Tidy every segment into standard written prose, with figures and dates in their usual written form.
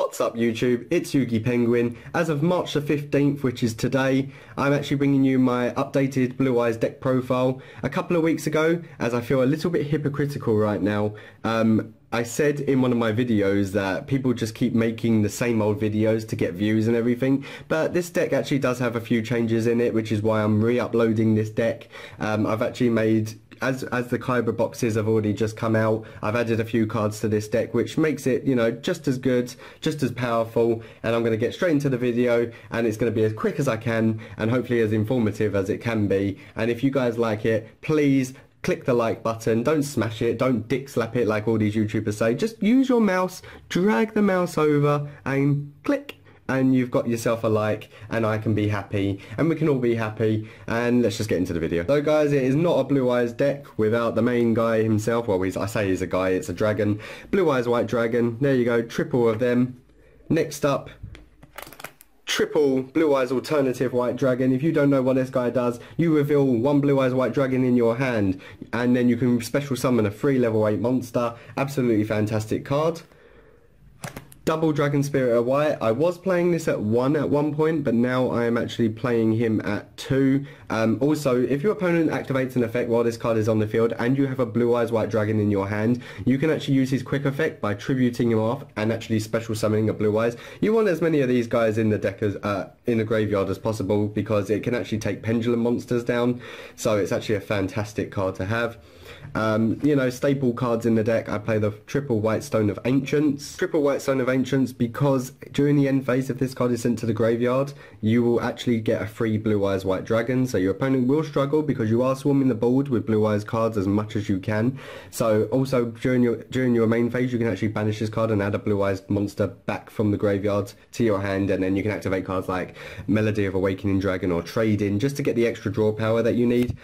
What's up YouTube, it's Yugi Penguin. As of March the 15th, which is today, I'm actually bringing you my updated Blue Eyes deck profile. A couple of weeks ago, as I feel a little bit hypocritical right now, I said in one of my videos that people just keep making the same old videos to get views and everything, but this deck actually does have a few changes in it, which is why I'm re-uploading this deck. I've actually made, as the Kyber boxes have already just come out, I've added a few cards to this deck, which makes it, you know, just as good, just as powerful, and I'm going to get straight into the video, and it's going to be as quick as I can, and hopefully as informative as it can be. And if you guys like it, please click the like button, don't smash it, don't dick slap it like all these YouTubers say, just use your mouse, drag the mouse over, and click. And you've got yourself a like, and I can be happy, and we can all be happy, and let's just get into the video. So guys, it is not a Blue Eyes deck without the main guy himself. Well, I say he's a guy, it's a dragon. Blue Eyes White Dragon, there you go, triple of them. Next up, triple Blue Eyes Alternative White Dragon. If you don't know what this guy does, you reveal one Blue Eyes White Dragon in your hand, and then you can special summon a free level 8 monster. Absolutely fantastic card. Double Dragon Spirit of White. I was playing this at 1 at one point, but now I am actually playing him at 2. Also, if your opponent activates an effect while this card is on the field and you have a Blue Eyes White Dragon in your hand, you can actually use his quick effect by tributing him off and actually special summoning a Blue Eyes. You want as many of these guys in the deck as in the graveyard as possible, because it can actually take pendulum monsters down, so it's actually a fantastic card to have. You know, staple cards in the deck, I play the triple White Stone of Ancients. Triple White Stone of Ancients because during the end phase, if this card is sent to the graveyard, you will actually get a free Blue Eyes White Dragon, so your opponent will struggle because you are swarming the board with Blue Eyes cards as much as you can. So also during your main phase, you can actually banish this card and add a Blue Eyes monster back from the graveyard to your hand, and then you can activate cards like Melody of Awakening Dragon or Trade In just to get the extra draw power that you need.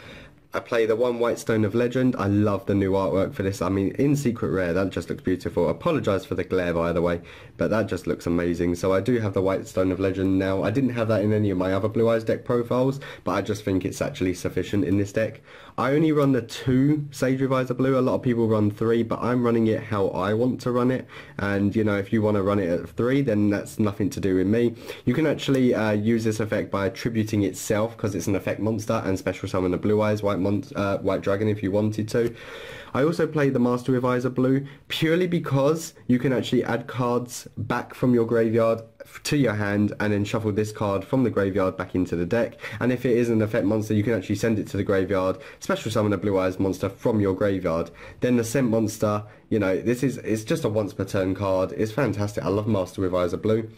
I play the one White Stone of Legend. I love the new artwork for this. I mean, in Secret Rare, that just looks beautiful. I apologise for the glare, by the way, but that just looks amazing. So I do have the White Stone of Legend now. I didn't have that in any of my other Blue Eyes deck profiles, but I just think it's actually sufficient in this deck. I only run the 2 Sage Reviser Blue. A lot of people run 3, but I'm running it how I want to run it. And, you know, if you want to run it at 3, then that's nothing to do with me. You can actually use this effect by attributing itself, because it's an effect monster, and special summon a Blue Eyes White Dragon if you wanted to. I also play the Master Reviser Blue purely because you can actually add cards back from your graveyard to your hand and then shuffle this card from the graveyard back into the deck. And if it is an effect monster, you can actually send it to the graveyard, special summon a Blue Eyes monster from your graveyard. Then the Scent monster, you know, it's just a once per turn card. It's fantastic. I love Master Reviser Blue.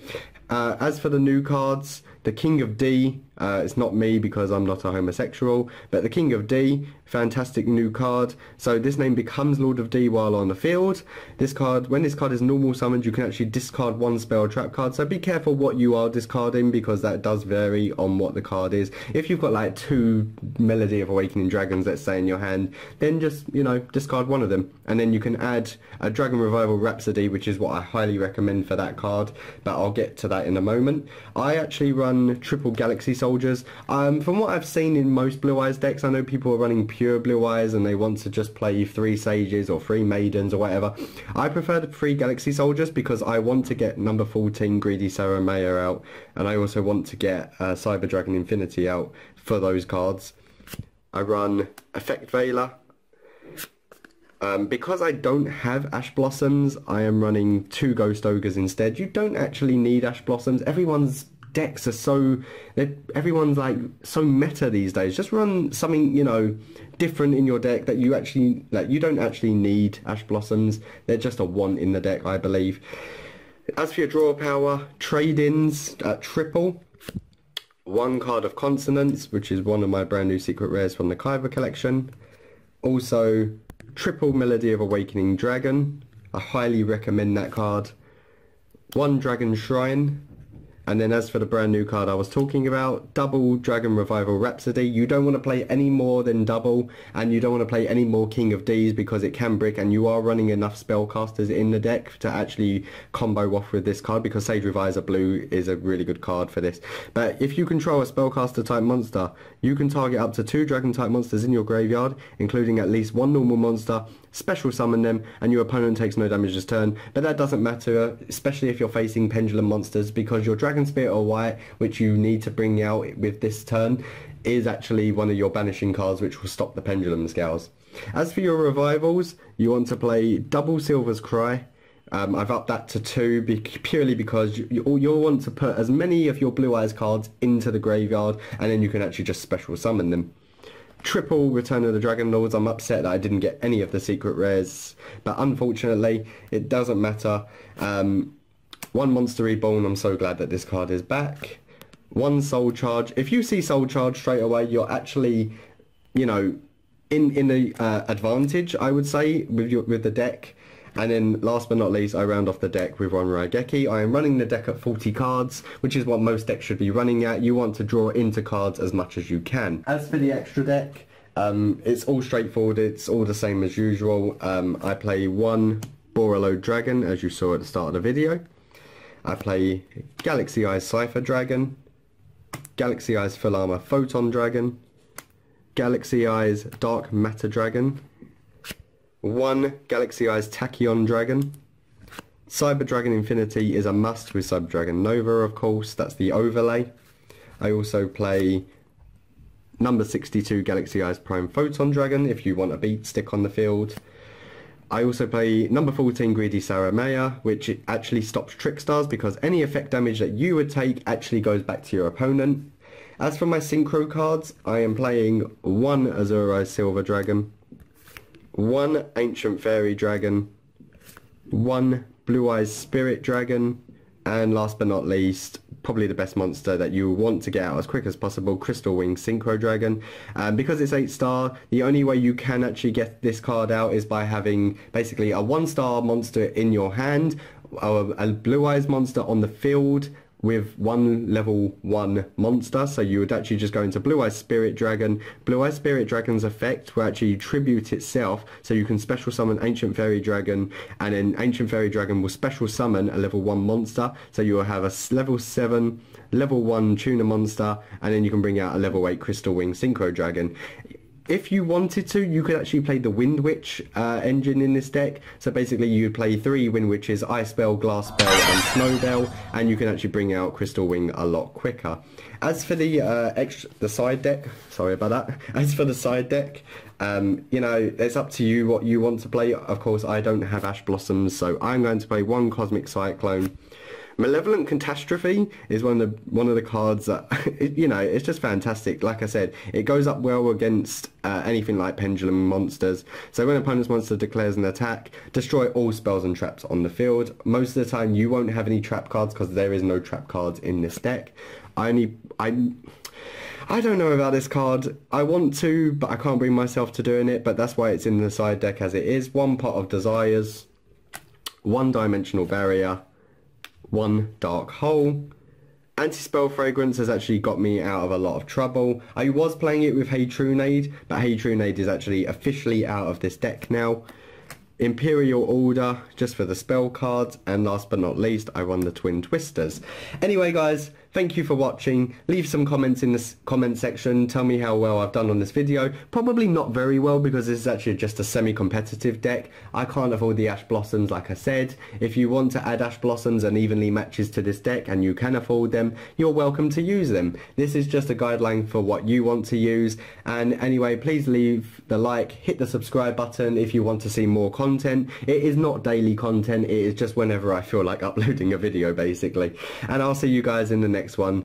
As for the new cards, the King of D, it's not me because I'm not a homosexual, but the King of D, fantastic new card. So this name becomes Lord of D while on the field. This card, when this card is normal summoned, you can actually discard 1 spell trap card. So be careful what you are discarding, because that does vary on what the card is. If you've got like 2 Melody of Awakening Dragons, let's say, in your hand, then just, you know, discard 1 of them. And then you can add a Dragon Revival Rhapsody, which is what I highly recommend for that card, but I'll get to that in a moment. I actually run triple Galaxy Soldiers. From what I've seen in most Blue Eyes decks, I know people are running pure Blue Eyes and they want to just play 3 Sages or 3 Maidens or whatever. I prefer the 3 Galaxy Soldiers because I want to get number 14 Greedy Saramaya out, and I also want to get Cyber Dragon Infinity out for those cards. I run Effect Veiler. Because I don't have Ash Blossoms, I am running 2 Ghost Ogres instead. You don't actually need Ash Blossoms. Everyone's decks are so, everyone's like so meta these days. Just run something, you know, different in your deck that you actually, like, you don't actually need Ash Blossoms. They're just a want in the deck, I believe. As for your draw power, trade-ins at triple. 1 card of Consonance, which is one of my brand new secret rares from the Kyber collection. Also, triple Melody of Awakening Dragon. I highly recommend that card. 1 Dragon Shrine. And then as for the brand new card I was talking about, double Dragon Revival Rhapsody. You don't want to play any more than double, and you don't want to play any more King of D's because it can brick, and you are running enough spellcasters in the deck to actually combo off with this card, because Sage Revisor Blue is a really good card for this. But if you control a spellcaster type monster, you can target up to 2 dragon type monsters in your graveyard, including at least 1 normal monster, special summon them, and your opponent takes no damage this turn. But that doesn't matter, especially if you're facing pendulum monsters, because your Dragon Spirit or White, which you need to bring out with this turn, is actually one of your banishing cards which will stop the pendulum scales. As for your revivals, you want to play double Silver's Cry. I've upped that to 2 purely because you'll want to put as many of your Blue Eyes cards into the graveyard, and then you can actually just special summon them. Triple Return of the Dragon Lords. I'm upset that I didn't get any of the secret rares, but unfortunately it doesn't matter. 1 Monster Reborn. I'm so glad that this card is back. 1 Soul Charge. If you see Soul Charge straight away, you're actually, you know, in the advantage, I would say, with the deck. And then last but not least, I round off the deck with 1 Raigeki. I am running the deck at 40 cards, which is what most decks should be running at. You want to draw into cards as much as you can. As for the extra deck, it's all straightforward. It's all the same as usual. I play 1 Borreload Dragon, as you saw at the start of the video. I play Galaxy Eyes Cypher Dragon, Galaxy Eyes Full Armor Photon Dragon, Galaxy Eyes Dark Matter Dragon, 1 Galaxy Eyes Tachyon Dragon. Cyber Dragon Infinity is a must with Cyber Dragon Nova, of course. That's the overlay. I also play number 62 Galaxy Eyes Prime Photon Dragon if you want a beat stick on the field. I also play number 14 Greedy Saramaya, which actually stops Trickstars because any effect damage that you would take actually goes back to your opponent. As for my Synchro cards, I am playing 1 Azure Eyes Silver Dragon, 1 Ancient Fairy Dragon, 1 Blue Eyes Spirit Dragon, and last but not least, probably the best monster that you want to get out as quick as possible, Crystal Wing Synchro Dragon. Because it's 8-star, the only way you can actually get this card out is by having basically a 1-star monster in your hand, a Blue Eyes monster on the field, with 1 level 1 monster. So you would actually just go into Blue Eyes Spirit Dragon. Blue Eyes Spirit Dragon's effect will actually tribute itself, so you can special summon Ancient Fairy Dragon, and then Ancient Fairy Dragon will special summon a level 1 monster, so you will have a level 7 level 1 tuner monster, and then you can bring out a level 8 Crystal Wing Synchro Dragon. If you wanted to, you could actually play the Wind Witch engine in this deck. So basically you'd play 3 Wind Witches, Ice Spell, Glass Spell and Snow Bell, and you can actually bring out Crystal Wing a lot quicker. As for the side deck, sorry about that. As for the side deck, you know, it's up to you what you want to play. Of course, I don't have Ash Blossoms, so I'm going to play 1 Cosmic Cyclone. Malevolent Catastrophe is one of the cards that, you know, it's just fantastic. Like I said, it goes up well against anything like pendulum monsters. So when an opponent's monster declares an attack, destroy all spells and traps on the field. Most of the time you won't have any trap cards because there is no trap cards in this deck. I don't know about this card. I want to, but I can't bring myself to doing it, but that's why it's in the side deck as it is. 1 Pot of Desires, 1 Dimensional Barrier, 1 Dark Hole. Anti-Spell Fragrance has actually got me out of a lot of trouble. I was playing it with Hey Trunade, but Hey Trunade is actually officially out of this deck now. Imperial Order, just for the spell cards, and last but not least, I run the Twin Twisters. Anyway guys, thank you for watching. Leave some comments in the comment section. Tell me how well I've done on this video. Probably not very well because this is actually just a semi-competitive deck. I can't afford the Ash Blossoms like I said. If you want to add Ash Blossoms and evenly matches to this deck and you can afford them, you're welcome to use them. This is just a guideline for what you want to use. And anyway, please leave the like, hit the subscribe button if you want to see more content. It is not daily content, it is just whenever I feel like uploading a video basically. And I'll see you guys in the next one.